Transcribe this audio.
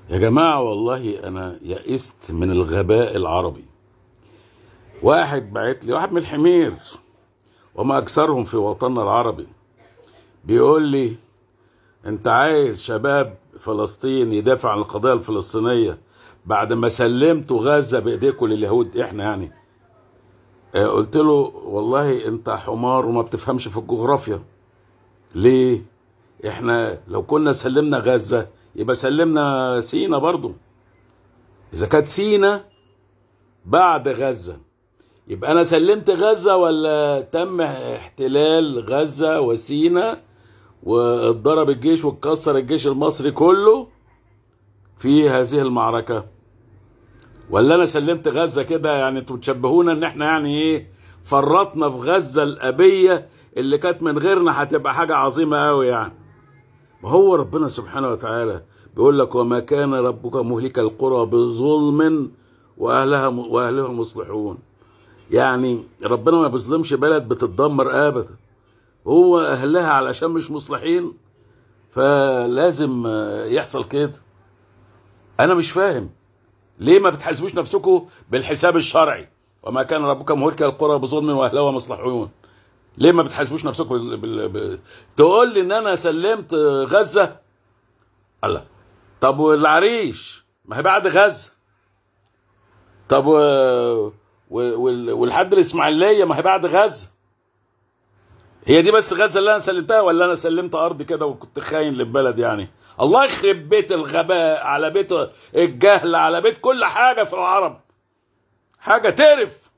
يا جماعة والله أنا يئست من الغباء العربي. واحد بعت لي، واحد من الحمير وما أكثرهم في وطننا العربي، بيقول لي: أنت عايز شباب فلسطين يدافع عن القضية الفلسطينية بعد ما سلمتوا غزة بإيديكم لليهود؟ إحنا يعني قلت له: والله أنت حمار وما بتفهمش في الجغرافيا. ليه؟ إحنا لو كنا سلمنا غزة يبقى سلمنا سينا برضو. إذا كانت سينا بعد غزة يبقى أنا سلمت غزة ولا تم احتلال غزة وسينا واتضرب الجيش واتكسر الجيش المصري كله في هذه المعركة؟ ولا أنا سلمت غزة كده؟ يعني انتوا بتشبهونا إن إحنا يعني إيه فرطنا في غزة الأبية اللي كانت من غيرنا هتبقى حاجة عظيمة أوي يعني. ما هو ربنا سبحانه وتعالى بيقول لك: وما كان ربك مهلك القرى بظلم وأهلها مصلحون. يعني ربنا ما بيظلمش بلد بتتدمر ابدا، هو اهلها علشان مش مصلحين فلازم يحصل كده. انا مش فاهم ليه ما بتحاسبوش نفسكم بالحساب الشرعي؟ وما كان ربك مهلك القرى بظلم واهلها مصلحون. ليه ما بتحاسبوش نفسكم تقول لي ان انا سلمت غزة؟ الله، طب والعريش ما هي بعد غزة؟ طب والحد الاسماعيليه ما هي بعد غزه؟ هي دي بس غزه اللي انا سلمتها ولا انا سلمت ارض كده وكنت خاين للبلد يعني؟ الله يخرب بيت الغباء، على بيت الجهل، على بيت كل حاجه في العرب، حاجه تقرف.